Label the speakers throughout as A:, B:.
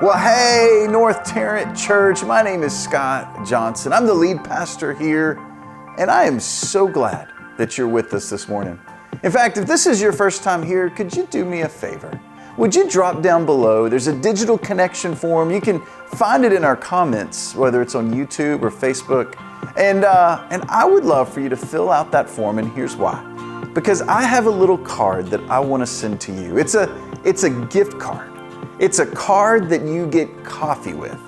A: Well, hey, North Tarrant Church, my name is Scott Johnson. I'm the lead pastor here, and I am so glad that you're with us this morning. In fact, if this is your first time here, could you do me a favor? Would you drop down below? There's a digital connection form. You can find it in our comments, whether it's on YouTube or Facebook. And I would love for you to fill out that form, and here's why. Because I have a little card that I want to send to you. It's a gift card. It's a card that you get coffee with,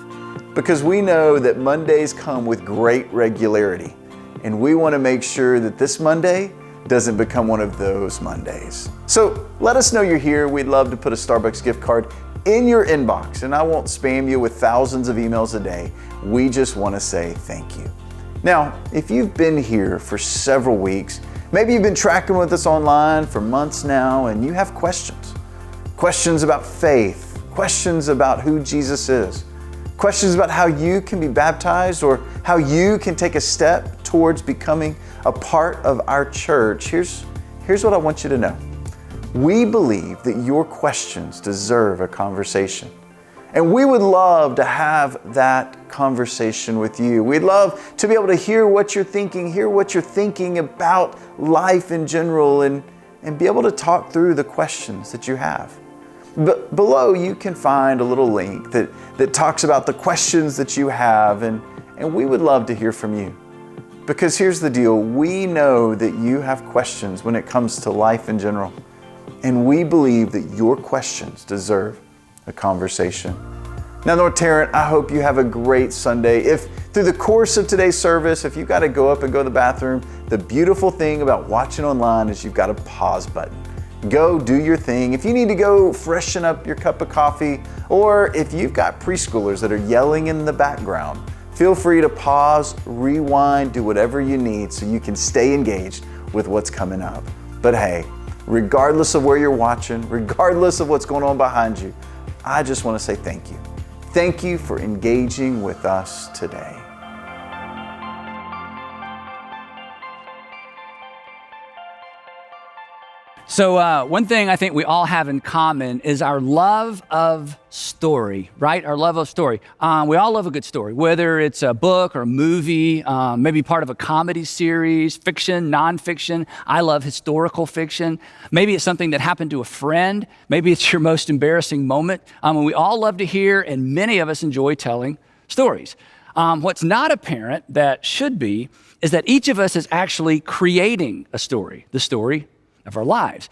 A: because we know that Mondays come with great regularity, and we want to make sure that this Monday doesn't become one of those Mondays. So let us know you're here. We'd love to put a Starbucks gift card in your inbox, and I won't spam you with thousands of emails a day. We just want to say thank you. Now, if you've been here for several weeks, maybe you've been tracking with us online for months now, and you have questions about faith, questions about who Jesus is, questions about how you can be baptized or how you can take a step towards becoming a part of our church. Here's what I want you to know. We believe that your questions deserve a conversation. And we would love to have that conversation with you. We'd love to be able to hear what you're thinking about life in general, and be able to talk through the questions that you have. But below you can find a little link that talks about the questions that you have, and we would love to hear from you. Because here's the deal, we know that you have questions when it comes to life in general, and we believe that your questions deserve a conversation. Now, North Tarrant, I hope you have a great Sunday. If through the course of today's service, if you've got to go up and go to the bathroom, the beautiful thing about watching online is you've got a pause button. Go do your thing. If you need to go freshen up your cup of coffee, or if you've got preschoolers that are yelling in the background, feel free to pause, rewind, do whatever you need so you can stay engaged with what's coming up. But hey, regardless of where you're watching, regardless of what's going on behind you, I just want to say thank you. Thank you for engaging with us today.
B: So one thing I think we all have in common is our love of story, right? Our love of story. We all love a good story, whether it's a book or a movie, maybe part of a comedy series, fiction, nonfiction. I love historical fiction. Maybe it's something that happened to a friend. Maybe it's your most embarrassing moment. We all love to hear, and many of us enjoy telling stories. What's not apparent that should be is that each of us is actually creating a story, the story of our lives.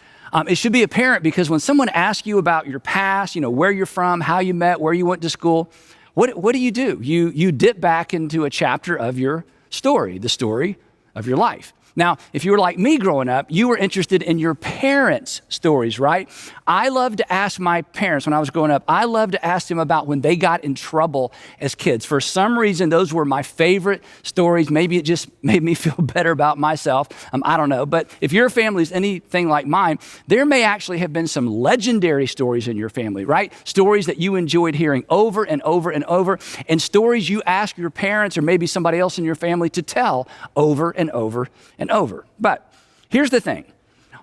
B: It should be apparent because when someone asks you about your past, where you're from, how you met, where you went to school, what do? You dip back into a chapter of your story, the story of your life. Now, if you were like me growing up, you were interested in your parents' stories, right? I loved to ask my parents when I was growing up, I loved to ask them about when they got in trouble as kids. For some reason, those were my favorite stories. Maybe it just made me feel better about myself. I don't know. But if your family is anything like mine, there may actually have been some legendary stories in your family, right? Stories that you enjoyed hearing over and over and over, and stories you ask your parents or maybe somebody else in your family to tell over and over and over. But here's the thing.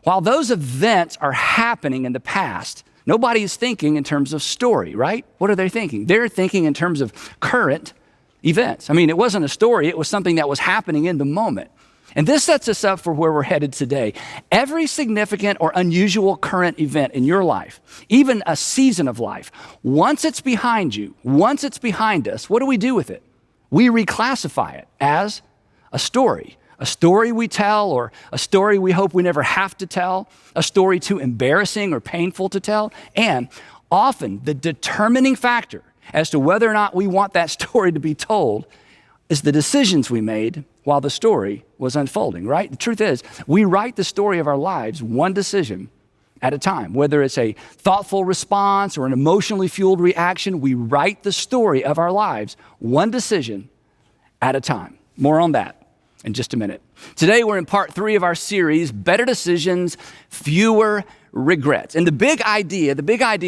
B: While those events are happening in the past, nobody is thinking in terms of story, right? What are they thinking? They're thinking in terms of current events. It wasn't a story. It was something that was happening in the moment. And this sets us up for where we're headed today. Every significant or unusual current event in your life, even a season of life, once it's behind you, once it's behind us, what do we do with it? We reclassify it as a story. A story we tell, or a story we hope we never have to tell, a story too embarrassing or painful to tell. And often the determining factor as to whether or not we want that story to be told is the decisions we made while the story was unfolding, right? The truth is, we write the story of our lives one decision at a time. Whether it's a thoughtful response or an emotionally fueled reaction, we write the story of our lives one decision at a time. More on that in just a minute. Today, we're in part 3 of our series, Better Decisions, Fewer Regrets. And the big idea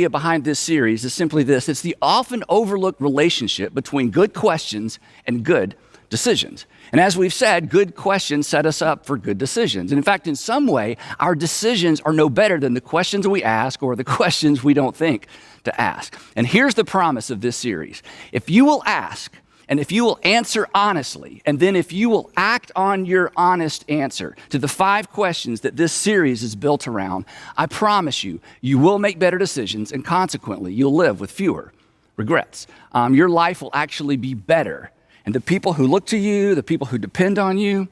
B: behind this series is simply this. It's the often overlooked relationship between good questions and good decisions. And as we've said, good questions set us up for good decisions. And in fact, in some way, our decisions are no better than the questions we ask or the questions we don't think to ask. And here's the promise of this series. If you will ask, and if you will answer honestly, and then if you will act on your honest answer to the 5 questions that this series is built around, I promise you, you will make better decisions, and consequently, you'll live with fewer regrets. Your life will actually be better. And the people who look to you, the people who depend on you,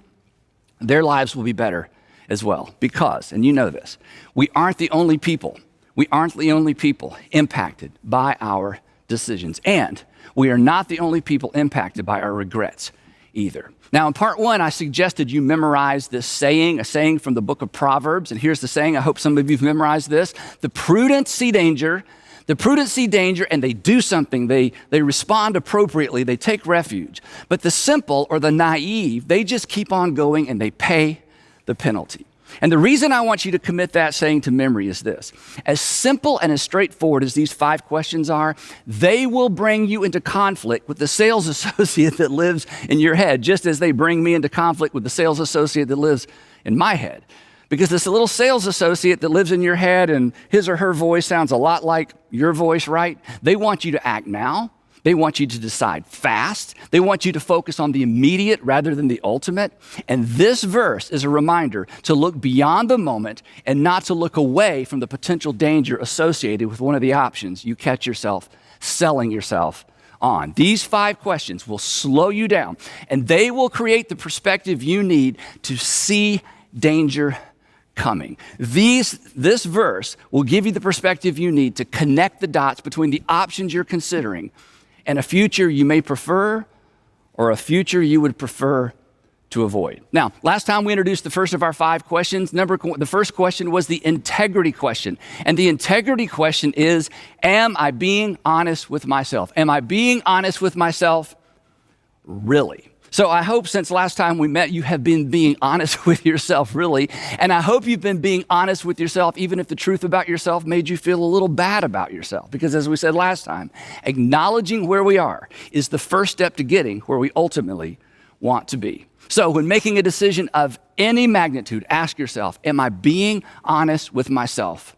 B: their lives will be better as well. Because, and you know this, we aren't the only people impacted by our decisions. And we are not the only people impacted by our regrets either. Now, in part 1, I suggested you memorize this saying, a saying from the book of Proverbs. And here's the saying. I hope some of you've memorized this. The prudent see danger, and they do something. They respond appropriately. They take refuge. But the simple or the naive, they just keep on going and they pay the penalty. And the reason I want you to commit that saying to memory is this. As simple and as straightforward as these 5 questions are, they will bring you into conflict with the sales associate that lives in your head, just as they bring me into conflict with the sales associate that lives in my head. Because this little sales associate that lives in your head and his or her voice sounds a lot like your voice, right? They want you to act now. They want you to decide fast. They want you to focus on the immediate rather than the ultimate. And this verse is a reminder to look beyond the moment and not to look away from the potential danger associated with one of the options you catch yourself selling yourself on. These 5 questions will slow you down, and they will create the perspective you need to see danger coming. This verse will give you the perspective you need to connect the dots between the options you're considering and a future you may prefer or a future you would prefer to avoid. Now, last time we introduced the first of our 5 questions. The first question was the integrity question. And the integrity question is, am I being honest with myself? Am I being honest with myself? Really? So I hope since last time we met, you have been being honest with yourself, really. And I hope you've been being honest with yourself, even if the truth about yourself made you feel a little bad about yourself. Because as we said last time, acknowledging where we are is the first step to getting where we ultimately want to be. So when making a decision of any magnitude, ask yourself, am I being honest with myself?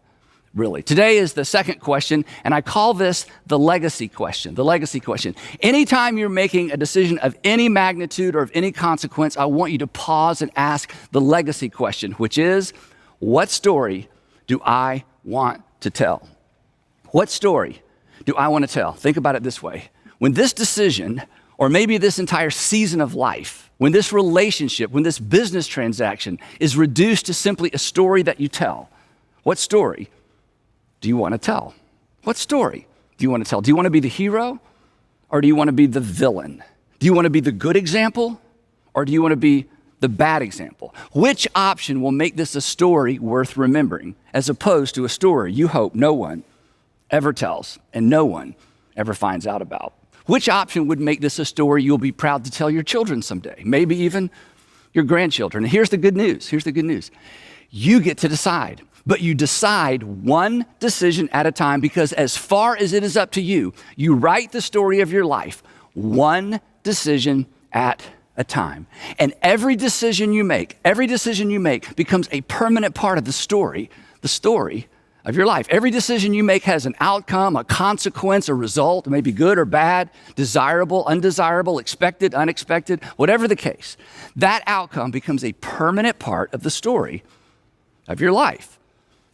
B: Really. Today is the second question, and I call this the legacy question. The legacy question. Anytime you're making a decision of any magnitude or of any consequence, I want you to pause and ask the legacy question, which is, what story do I want to tell? What story do I want to tell? Think about it this way. When this decision, or maybe this entire season of life, when this relationship, when this business transaction is reduced to simply a story that you tell, what story do you want to tell? What story do you want to tell? Do you want to be the hero, or do you want to be the villain? Do you want to be the good example, or do you want to be the bad example? Which option will make this a story worth remembering, as opposed to a story you hope no one ever tells and no one ever finds out about? Which option would make this a story you'll be proud to tell your children someday, maybe even your grandchildren? And here's the good news. You get to decide. But you decide one decision at a time, because as far as it is up to you, you write the story of your life one decision at a time. And every decision you make becomes a permanent part of the story of your life. Every decision you make has an outcome, a consequence, a result. It may be good or bad, desirable, undesirable, expected, unexpected, whatever the case. That outcome becomes a permanent part of the story of your life.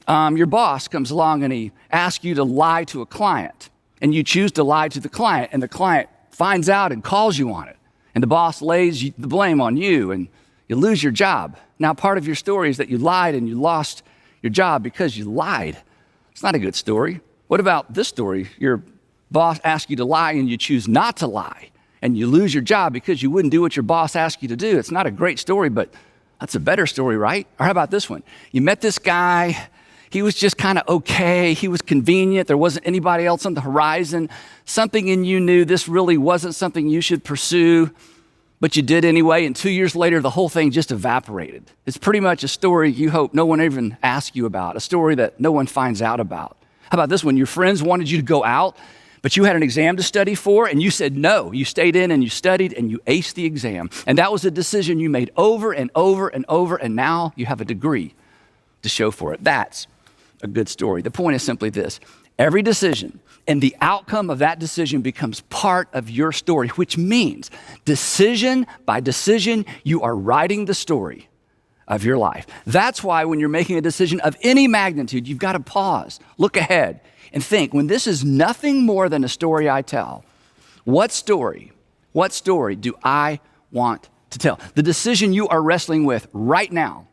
B: Your boss comes along and he asks you to lie to a client, and you choose to lie to the client, and the client finds out and calls you on it, and the boss lays the blame on you, and you lose your job. Now, part of your story is that you lied and you lost your job because you lied. It's not a good story. What about this story? Your boss asks you to lie and you choose not to lie, and you lose your job because you wouldn't do what your boss asked you to do. It's not a great story, but that's a better story, right? Or how about this one? You met this guy. He was just kind of okay. He was convenient. There wasn't anybody else on the horizon. Something in you knew this really wasn't something you should pursue, but you did anyway. And 2 years later, the whole thing just evaporated. It's pretty much a story you hope no one even asks you about, a story that no one finds out about. How about this one? Your friends wanted you to go out, but you had an exam to study for, and you said no. You stayed in and you studied and you aced the exam. And that was a decision you made over and over and over, and now you have a degree to show for it. That's a good story. The point is simply this: every decision and the outcome of that decision becomes part of your story, which means decision by decision, you are writing the story of your life. That's why when you're making a decision of any magnitude, you've got to pause, look ahead, and think, when this is nothing more than a story I tell, what story do I want to tell? The decision you are wrestling with right now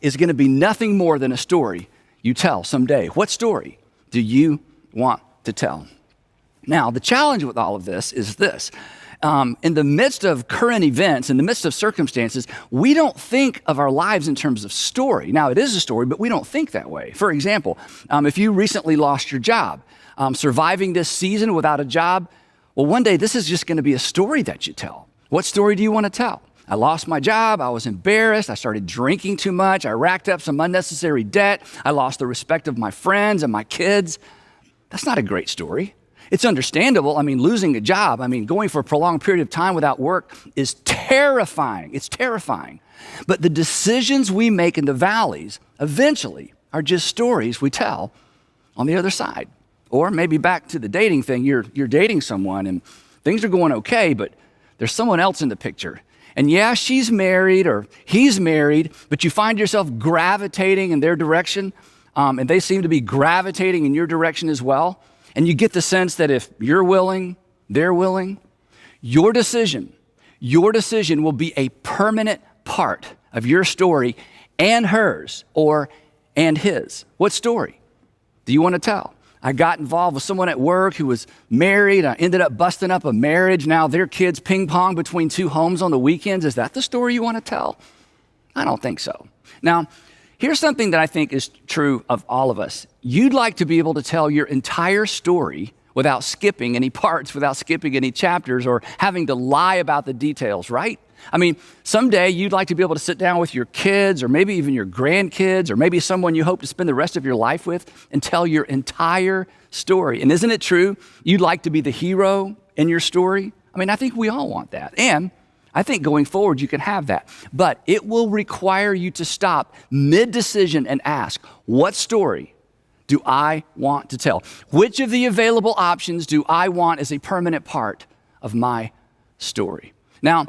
B: is going to be nothing more than a story you tell someday. What story do you want to tell? Now, the challenge with all of this is this. In the midst of current events, in the midst of circumstances, we don't think of our lives in terms of story. Now, it is a story, but we don't think that way. For example, if you recently lost your job, surviving this season without a job, well, one day this is just going to be a story that you tell. What story do you want to tell? I lost my job. I was embarrassed. I started drinking too much. I racked up some unnecessary debt. I lost the respect of my friends and my kids. That's not a great story. It's understandable. I mean, losing a job, going for a prolonged period of time without work is terrifying. It's terrifying. But the decisions we make in the valleys eventually are just stories we tell on the other side. Or maybe back to the dating thing, you're dating someone and things are going okay, but there's someone else in the picture. And yeah, she's married or he's married, but you find yourself gravitating in their direction, and they seem to be gravitating in your direction as well. And you get the sense that if you're willing, they're willing. Your decision will be a permanent part of your story and hers and his. What story do you want to tell? I got involved with someone at work who was married. I ended up busting up a marriage. Now their kids ping pong between two homes on the weekends. Is that the story you want to tell? I don't think so. Now, here's something that I think is true of all of us. You'd like to be able to tell your entire story without skipping any parts, without skipping any chapters, or having to lie about the details, right? Someday you'd like to be able to sit down with your kids, or maybe even your grandkids, or maybe someone you hope to spend the rest of your life with and tell your entire story. And isn't it true? You'd like to be the hero in your story. I think we all want that. And I think going forward, you can have that. But it will require you to stop mid-decision and ask, what story do I want to tell? Which of the available options do I want as a permanent part of my story? Now,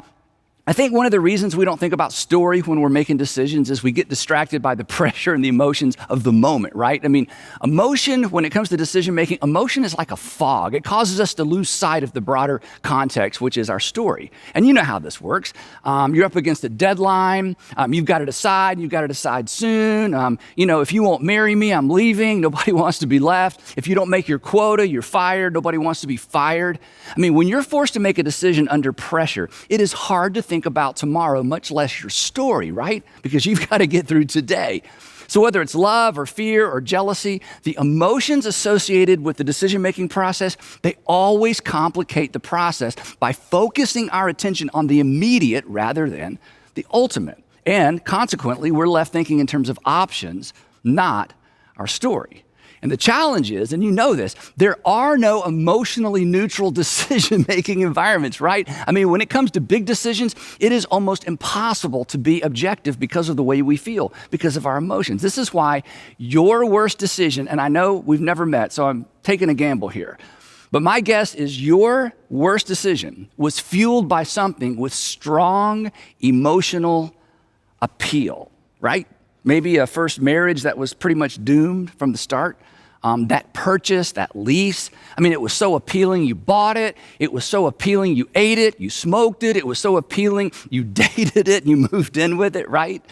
B: I think one of the reasons we don't think about story when we're making decisions is we get distracted by the pressure and the emotions of the moment, right? Emotion, when it comes to decision making, emotion is like a fog. It causes us to lose sight of the broader context, which is our story. And you know how this works. You're up against a deadline. You've got to decide. You've got to decide soon. If you won't marry me, I'm leaving. Nobody wants to be left. If you don't make your quota, you're fired. Nobody wants to be fired. When you're forced to make a decision under pressure, it is hard to think about tomorrow, much less your story, right? Because you've got to get through today. So whether it's love or fear or jealousy, the emotions associated with the decision-making process, they always complicate the process by focusing our attention on the immediate rather than the ultimate. And consequently, we're left thinking in terms of options, not our story. And the challenge is, and you know this, there are no emotionally neutral decision-making environments, right? When it comes to big decisions, it is almost impossible to be objective because of the way we feel, because of our emotions. This is why your worst decision, and I know we've never met, so I'm taking a gamble here, but my guess is your worst decision was fueled by something with strong emotional appeal, right? Maybe a first marriage that was pretty much doomed from the start. That purchase, that lease, it was so appealing you bought it. It was so appealing you ate it, you smoked it. It was so appealing you dated it and you moved in with it, right?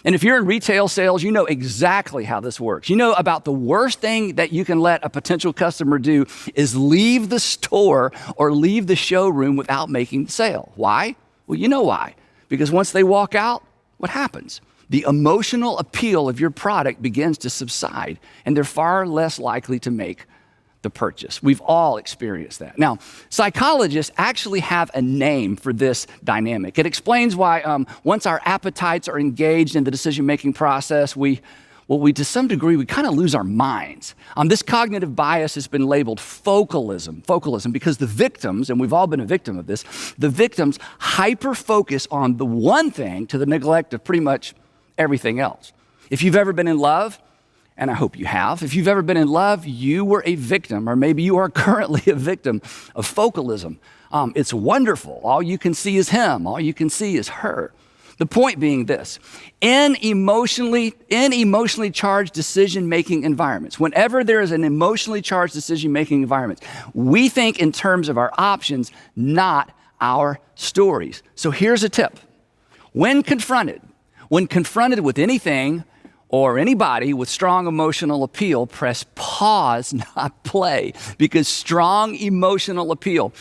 B: And if you're in retail sales, you know exactly how this works. You know about the worst thing that you can let a potential customer do is leave the store or leave the showroom without making the sale. Why? Well, you know why. Because once they walk out, what happens? The emotional appeal of your product begins to subside, and they're far less likely to make the purchase. We've all experienced that. Now, psychologists actually have a name for this dynamic. It explains why once our appetites are engaged in the decision-making process, we well, to some degree, we kind of lose our minds. This cognitive bias has been labeled focalism, because the victims, and we've all been a victim of this, the victims hyper-focus on the one thing to the neglect of pretty much everything else. If you've ever been in love, and I hope you have, if you've ever been in love, you were a victim, or maybe you are currently a victim of focalism. It's wonderful. All you can see is him. All you can see is her. The point being this: in emotionally charged decision-making environments, whenever there is an emotionally charged decision-making environment, we think in terms of our options, not our stories. So here's a tip. When confronted with anything or anybody with strong emotional appeal, press pause, not play, because strong emotional appeal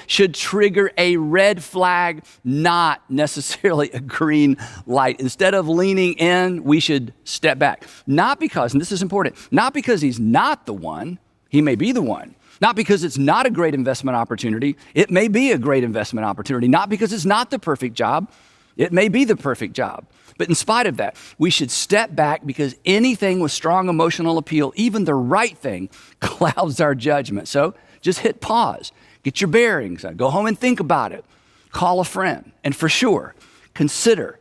B: should trigger a red flag, not necessarily a green light. Instead of leaning in, we should step back. Not because, and this is important, not because he's not the one, he may be the one. Not because it's not a great investment opportunity, it may be a great investment opportunity. Not because it's not the perfect job, it may be the perfect job. But in spite of that, we should step back, because anything with strong emotional appeal, even the right thing, clouds our judgment. So just hit pause, get your bearings, go home and think about it, call a friend, and for sure, consider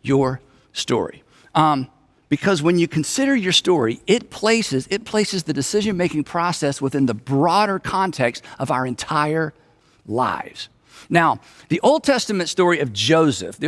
B: your story. Because when you consider your story, it places the decision-making process within the broader context of our entire lives. Now, the Old Testament story of Joseph,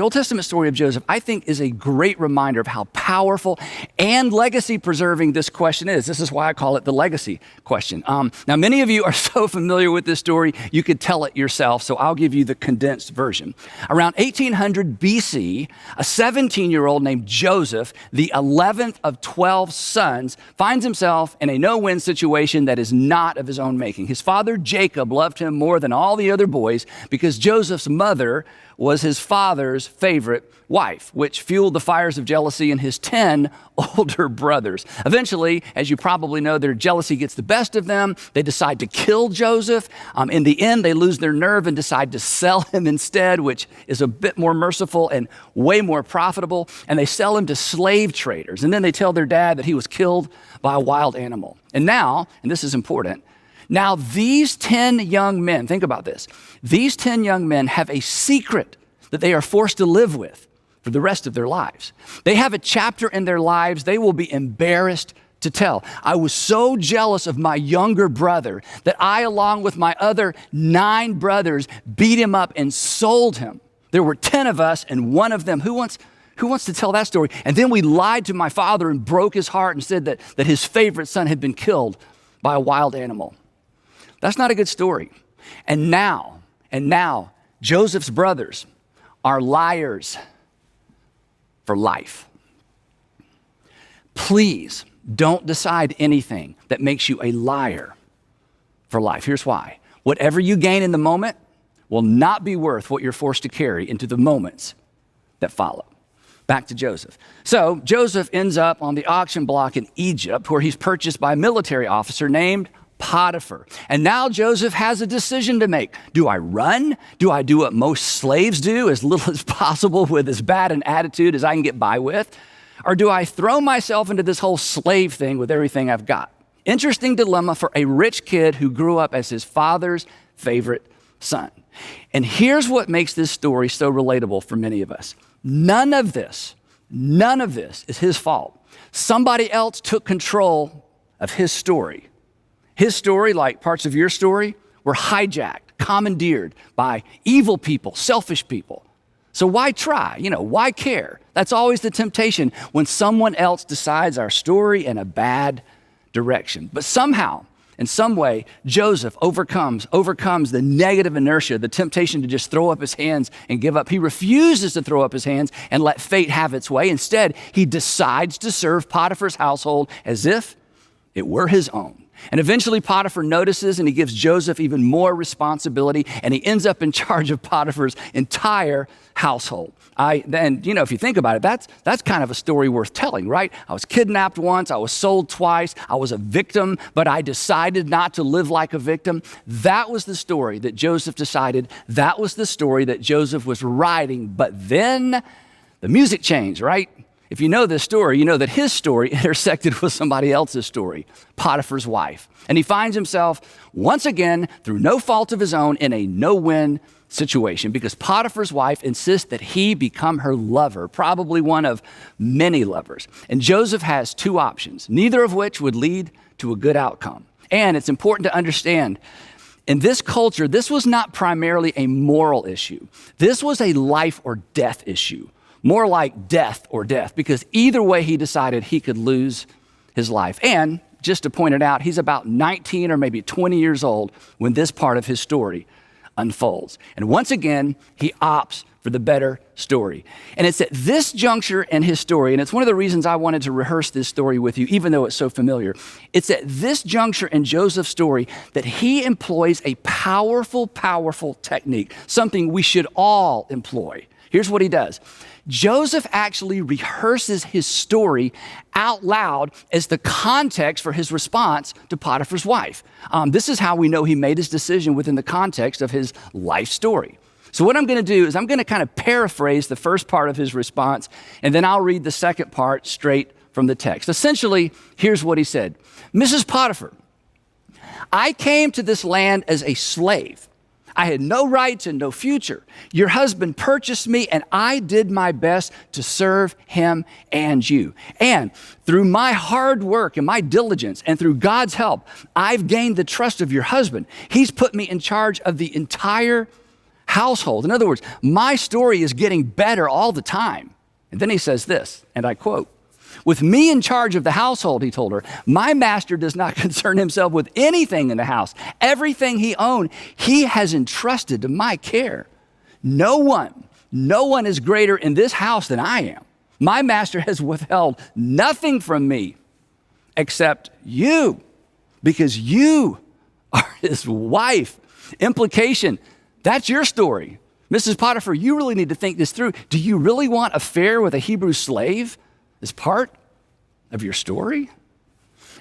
B: I think is a great reminder of how powerful and legacy-preserving this question is. This is why I call it the legacy question. Now, many of you are so familiar with this story, you could tell it yourself, so I'll give you the condensed version. Around 1800 BC, a 17-year-old named Joseph, the 11th of 12 sons, finds himself in a no-win situation that is not of his own making. His father, Jacob, loved him more than all the other boys because Joseph's mother was his father's favorite wife, which fueled the fires of jealousy in his 10 older brothers. Eventually, as you probably know, their jealousy gets the best of them. They decide to kill Joseph. In the end, they lose their nerve and decide to sell him instead, which is a bit more merciful and way more profitable. And they sell him to slave traders. And then they tell their dad that he was killed by a wild animal. And now, and this is important, now these 10 young men, think about this, these 10 young men have a secret that they are forced to live with for the rest of their lives. They have a chapter in their lives they will be embarrassed to tell. I was so jealous of my younger brother that I, along with my other 9 brothers, beat him up and sold him. There were 10 of us and one of them. Who wants to tell that story? And then we lied to my father and broke his heart and said that his favorite son had been killed by a wild animal. That's not a good story. And now, Joseph's brothers are liars for life. Please don't decide anything that makes you a liar for life. Here's why. Whatever you gain in the moment will not be worth what you're forced to carry into the moments that follow. Back to Joseph. So Joseph ends up on the auction block in Egypt, where he's purchased by a military officer named Potiphar. And now Joseph has a decision to make. Do I run? Do I do what most slaves do, as little as possible with as bad an attitude as I can get by with? Or do I throw myself into this whole slave thing with everything I've got? Interesting dilemma for a rich kid who grew up as his father's favorite son. And here's what makes this story so relatable for many of us. None of this is his fault. Somebody else took control of his story. His story, like parts of your story, were hijacked, commandeered by evil people, selfish people. So why try? Why care? That's always the temptation when someone else decides our story in a bad direction. But somehow, in some way, Joseph overcomes the negative inertia, the temptation to just throw up his hands and give up. He refuses to throw up his hands and let fate have its way. Instead, he decides to serve Potiphar's household as if it were his own. And eventually Potiphar notices and he gives Joseph even more responsibility, and he ends up in charge of Potiphar's entire household. If you think about it, that's kind of a story worth telling, right? I was kidnapped once, I was sold twice, I was a victim, but I decided not to live like a victim. That was the story that Joseph decided. That was the story that Joseph was writing. But then the music changed, right? If you know this story, you know that his story intersected with somebody else's story, Potiphar's wife. And he finds himself once again, through no fault of his own, in a no-win situation because Potiphar's wife insists that he become her lover, probably one of many lovers. And Joseph has two options, neither of which would lead to a good outcome. And it's important to understand, in this culture, this was not primarily a moral issue. This was a life or death issue, more like death or death, because either way he decided he could lose his life. And just to point it out, he's about 19 or maybe 20 years old when this part of his story unfolds. And once again, he opts for the better story. And it's at this juncture in his story, and it's one of the reasons I wanted to rehearse this story with you, even though it's so familiar. It's at this juncture in Joseph's story that he employs a powerful, powerful technique, something we should all employ. Here's what he does. Joseph actually rehearses his story out loud as the context for his response to Potiphar's wife. This is how we know he made his decision within the context of his life story. So what I'm going to do is I'm going to kind of paraphrase the first part of his response, and then I'll read the second part straight from the text. Essentially, here's what he said. Mrs. Potiphar, I came to this land as a slave. I had no rights and no future. Your husband purchased me, and I did my best to serve him and you. And through my hard work and my diligence and through God's help, I've gained the trust of your husband. He's put me in charge of the entire household. In other words, my story is getting better all the time. And then he says this, and I quote, with me in charge of the household, he told her, my master does not concern himself with anything in the house. Everything he owned, he has entrusted to my care. No one is greater in this house than I am. My master has withheld nothing from me except you, because you are his wife. Implication, that's your story. Mrs. Potiphar, you really need to think this through. Do you really want an affair with a Hebrew slave as part of your story?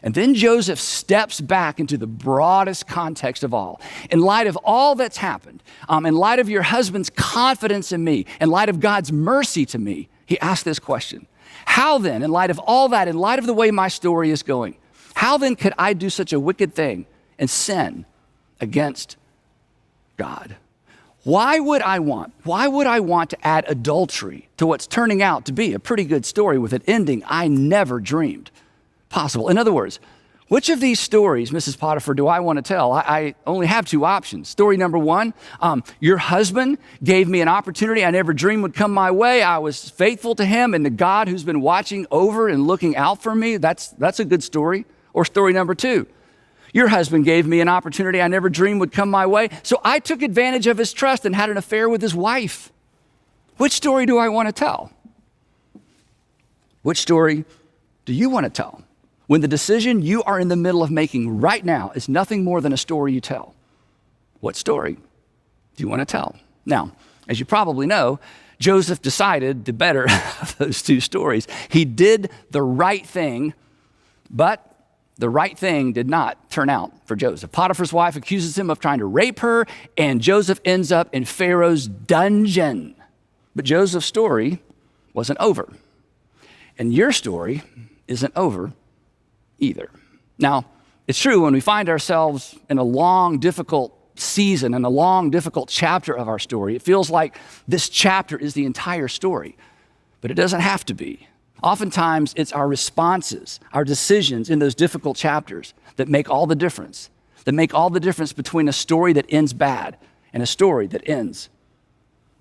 B: And then Joseph steps back into the broadest context of all. In light of all that's happened, in light of your husband's confidence in me, in light of God's mercy to me, he asked this question. How then, in light of all that, in light of the way my story is going, how then could I do such a wicked thing and sin against God? Why would I want to add adultery to what's turning out to be a pretty good story with an ending I never dreamed possible? In other words, which of these stories, Mrs. Potiphar, do I want to tell? I only have two options. Story number one, your husband gave me an opportunity I never dreamed would come my way. I was faithful to him and to God who's been watching over and looking out for me. That's a good story. Or story number two, your husband gave me an opportunity I never dreamed would come my way, so I took advantage of his trust and had an affair with his wife. Which story do I want to tell? Which story do you want to tell? When the decision you are in the middle of making right now is nothing more than a story you tell, what story do you want to tell? Now, as you probably know, Joseph decided the better of those two stories. He did the right thing, but the right thing did not turn out for Joseph. Potiphar's wife accuses him of trying to rape her, and Joseph ends up in Pharaoh's dungeon. But Joseph's story wasn't over. And your story isn't over either. Now, it's true when we find ourselves in a long, difficult season and a long, difficult chapter of our story, it feels like this chapter is the entire story. But it doesn't have to be. Oftentimes, it's our responses, our decisions in those difficult chapters that make all the difference, between a story that ends bad and a story that ends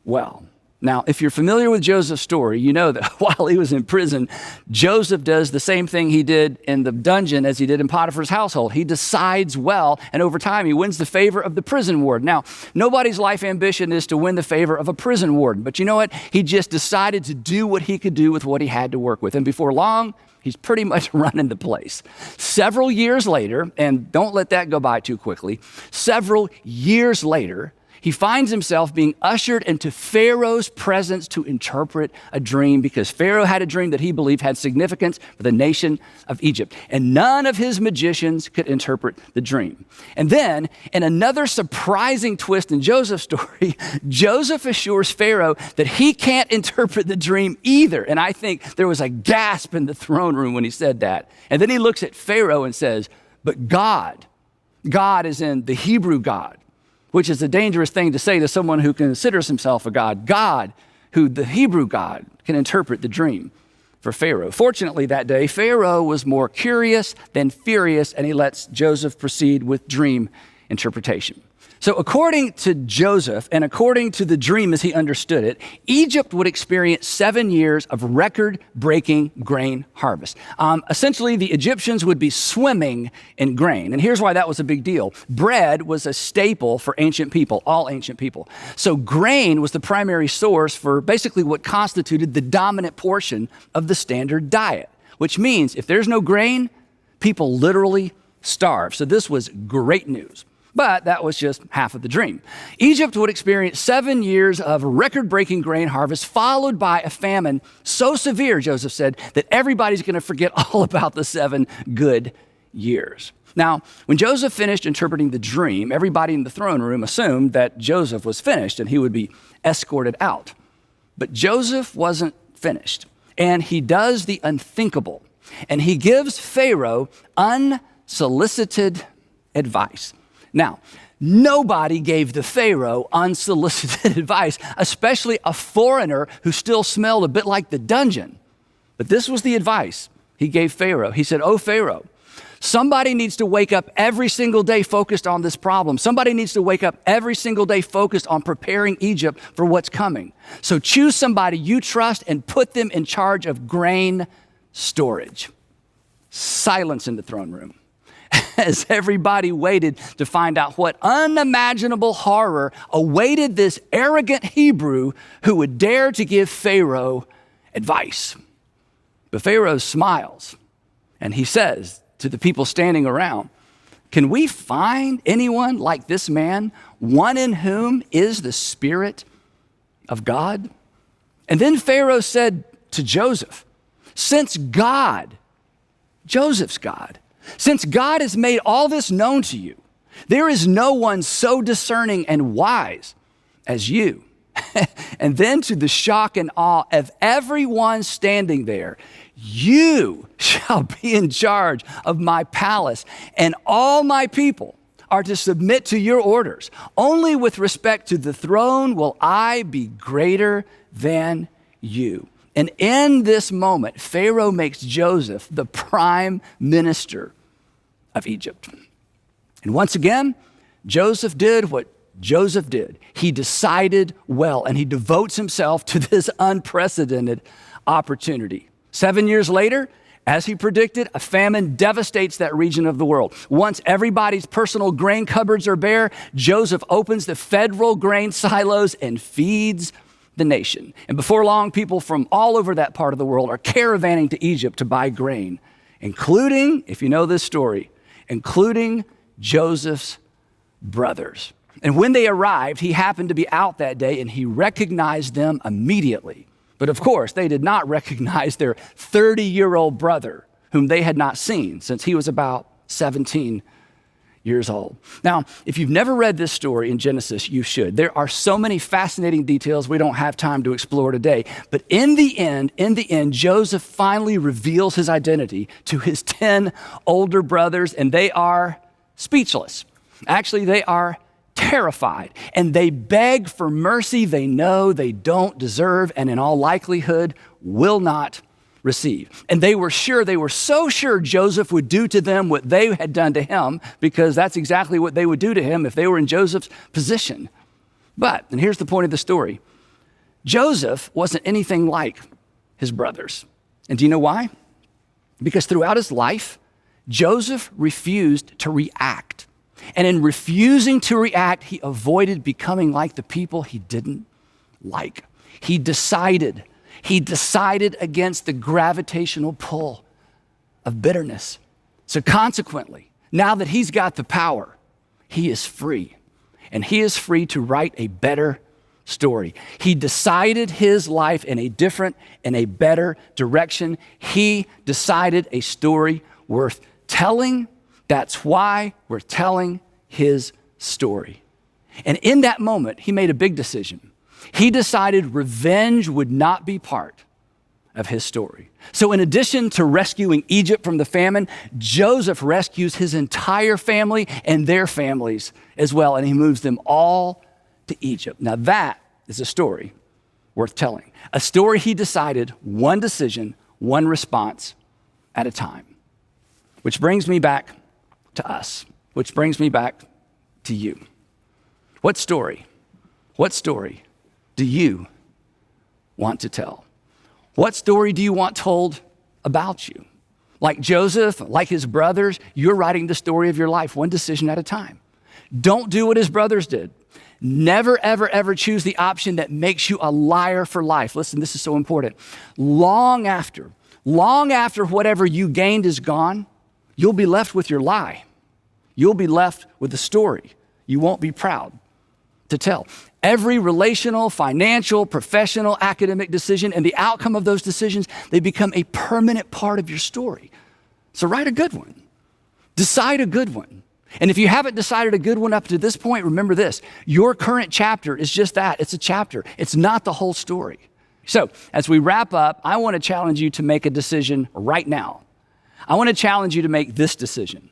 B: well. Now, if you're familiar with Joseph's story, you know that while he was in prison, Joseph does the same thing he did in the dungeon as he did in Potiphar's household. He decides well, and over time, he wins the favor of the prison warden. Now, nobody's life ambition is to win the favor of a prison warden, but you know what? He just decided to do what he could do with what he had to work with, and before long, he's pretty much running the place. Several years later, and don't let that go by too quickly, several years later, He finds himself being ushered into Pharaoh's presence to interpret a dream because Pharaoh had a dream that he believed had significance for the nation of Egypt. And none of his magicians could interpret the dream. And then, in another surprising twist in Joseph's story, Joseph assures Pharaoh that he can't interpret the dream either. And I think there was a gasp in the throne room when he said that. And then he looks at Pharaoh and says, but God is in the Hebrew God, which is a dangerous thing to say to someone who considers himself a God. God, who the Hebrew God, can interpret the dream for Pharaoh. Fortunately, that day, Pharaoh was more curious than furious, and he lets Joseph proceed with dream interpretation. So according to Joseph, and according to the dream as he understood it, Egypt would experience 7 years of record-breaking grain harvest. Essentially, the Egyptians would be swimming in grain. And here's why that was a big deal. Bread was a staple for ancient people, all ancient people. So grain was the primary source for basically what constituted the dominant portion of the standard diet, which means if there's no grain, people literally starve. So this was great news. But that was just half of the dream. Egypt would experience 7 years of record-breaking grain harvest, followed by a famine so severe, Joseph said, that everybody's going to forget all about the 7 good years. Now, when Joseph finished interpreting the dream, everybody in the throne room assumed that Joseph was finished and he would be escorted out. But Joseph wasn't finished, and he does the unthinkable, and he gives Pharaoh unsolicited advice. Now, nobody gave the Pharaoh unsolicited advice, especially a foreigner who still smelled a bit like the dungeon. But this was the advice he gave Pharaoh. He said, "Oh, Pharaoh, somebody needs to wake up every single day focused on this problem. Somebody needs to wake up every single day focused on preparing Egypt for what's coming. So choose somebody you trust and put them in charge of grain storage." Silence in the throne room as everybody waited to find out what unimaginable horror awaited this arrogant Hebrew who would dare to give Pharaoh advice. But Pharaoh smiles, and he says to the people standing around, "Can we find anyone like this man, one in whom is the Spirit of God?" And then Pharaoh said to Joseph, "Since God, Joseph's God, since God has made all this known to you, there is no one so discerning and wise as you." And then to the shock and awe of everyone standing there, "You shall be in charge of my palace, and all my people are to submit to your orders. Only with respect to the throne will I be greater than you." And in this moment, Pharaoh makes Joseph the prime minister of Egypt. And once again, Joseph did what Joseph did. He decided well, and he devotes himself to this unprecedented opportunity. 7 years later, as he predicted, a famine devastates that region of the world. Once everybody's personal grain cupboards are bare, Joseph opens the federal grain silos and feeds the nation. And before long, people from all over that part of the world are caravanning to Egypt to buy grain, including, if you know this story, including Joseph's brothers. And when they arrived, he happened to be out that day, and he recognized them immediately. But of course, they did not recognize their 30-year-old brother, whom they had not seen since he was about 17 years old. Now, if you've never read this story in Genesis, you should. There are so many fascinating details we don't have time to explore today. But in the end, Joseph finally reveals his identity to his 10 older brothers, and they are speechless. Actually, they are terrified, and they beg for mercy they know they don't deserve, and in all likelihood will not receive. And they were so sure Joseph would do to them what they had done to him, because that's exactly what they would do to him if they were in Joseph's position. But, and here's the point of the story, Joseph wasn't anything like his brothers. And do you know why? Because throughout his life, Joseph refused to react. And in refusing to react, he avoided becoming like the people he didn't like. He decided against the gravitational pull of bitterness. So consequently, now that he's got the power, he is free. and he is free to write a better story. He decided his life in a different and a better direction. He decided a story worth telling. That's why we're telling his story. And in that moment, he made a big decision. He decided revenge would not be part of his story. So in addition to rescuing Egypt from the famine, Joseph rescues his entire family and their families as well, and he moves them all to Egypt. Now that is a story worth telling. A story he decided one decision, one response at a time. Which brings me back to us, which brings me back to you. What story do you want to tell? What story do you want told about you? Like Joseph, like his brothers, you're writing the story of your life, one decision at a time. Don't do what his brothers did. Never, ever, ever choose the option that makes you a liar for life. Listen, this is so important. Long after whatever you gained is gone, you'll be left with your lie. You'll be left with the story you won't be proud to tell. Every relational, financial, professional, academic decision and the outcome of those decisions, they become a permanent part of your story. So write a good one. Decide a good one. And if you haven't decided a good one up to this point, remember this, your current chapter is just that. It's a chapter. It's not the whole story. So as we wrap up, I want to challenge you to make a decision right now. I want to challenge you to make this decision.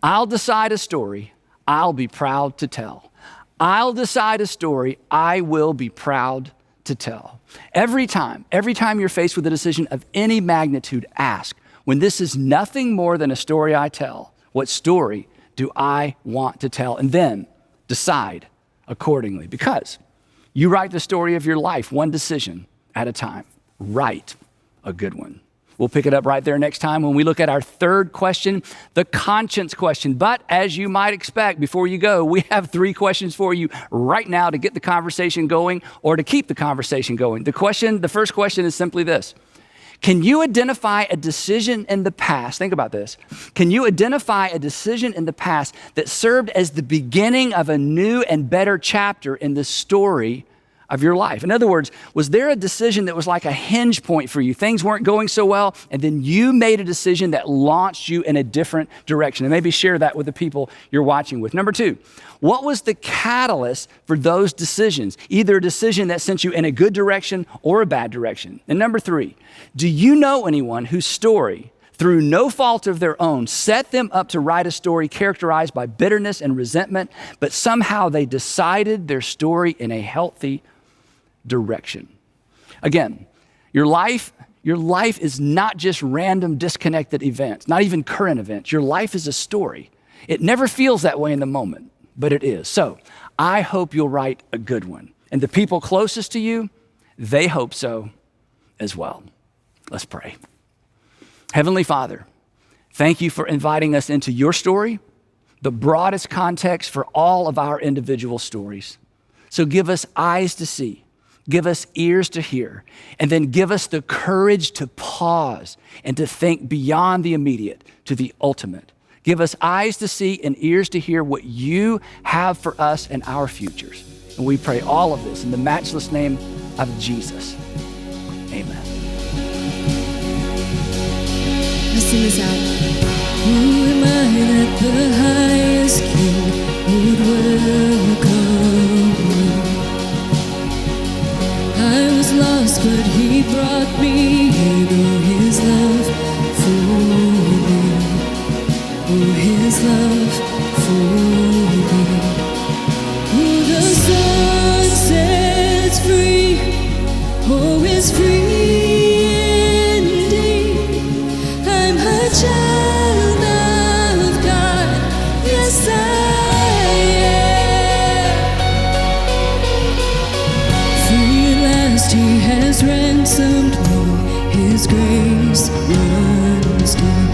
B: I'll decide a story I'll be proud to tell. I'll decide a story I will be proud to tell. Every time you're faced with a decision of any magnitude, ask, when this is nothing more than a story I tell, what story do I want to tell? And then decide accordingly, because you write the story of your life one decision at a time. Write a good one. We'll pick it up right there next time when we look at our third question, the conscience question. But as you might expect, before you go, we have 3 questions for you right now to get the conversation going or to keep the conversation going. The first question is simply this. Can you identify a decision in the past? Think about this. Can you identify a decision in the past that served as the beginning of a new and better chapter in the story of your life? In other words, was there a decision that was like a hinge point for you? Things weren't going so well, and then you made a decision that launched you in a different direction. And maybe share that with the people you're watching with. Number 2, what was the catalyst for those decisions? Either a decision that sent you in a good direction or a bad direction. And number 3, do you know anyone whose story, through no fault of their own, set them up to write a story characterized by bitterness and resentment, but somehow they decided their story in a healthy direction? Again, your life is not just random disconnected events, not even current events. Your life is a story. It never feels that way in the moment, but it is. So I hope you'll write a good one. And the people closest to you, they hope so as well. Let's pray. Heavenly Father, thank you for inviting us into your story, the broadest context for all of our individual stories. So give us eyes to see, give us ears to hear, and then give us the courage to pause and to think beyond the immediate to the ultimate. Give us eyes to see and ears to hear what you have for us and our futures. And we pray all of this in the matchless name of Jesus. Amen.
C: Let's sing this out. Who am I that the highest King would welcome me? I was lost, but he brought me in. Oh, his love for me. Oh, his love for me. Who the sun sets free, oh, is free. Child of God, yes I am. Free at last he has ransomed me, his grace runs deep.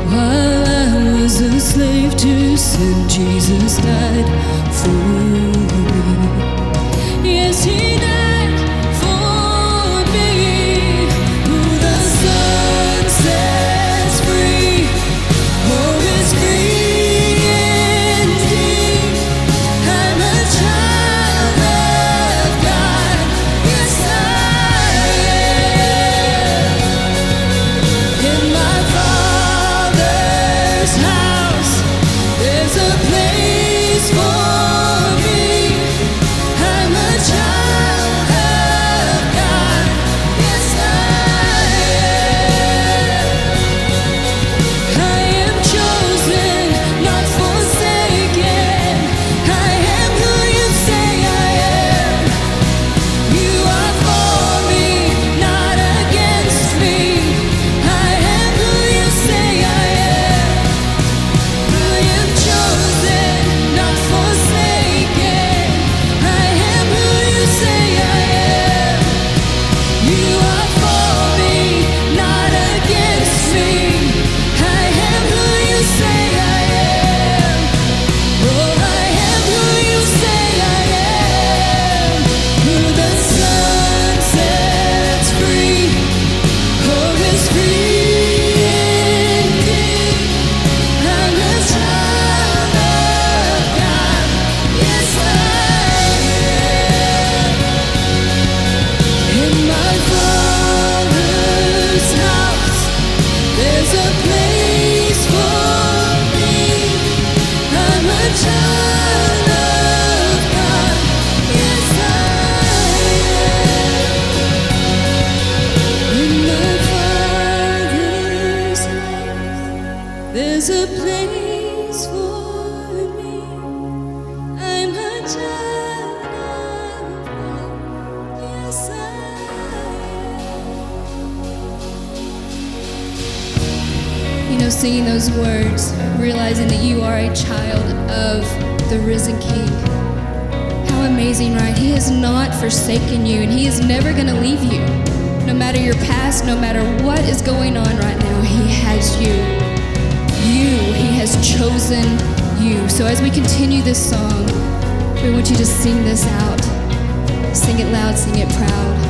C: While I was a slave to sin, Jesus died for me. Yes, he died. Sets free, oh, it's free indeed. has a place for me. I'm a child of God. Yes, I am. You know, singing those words, realizing that you are a child of the risen King. How amazing, right? He has not forsaken you, and He is never going to leave you. No matter your past, no matter what is going on right now, He has you. He has chosen you. So as we continue this song, we want you to sing this out. Sing it loud, sing it proud.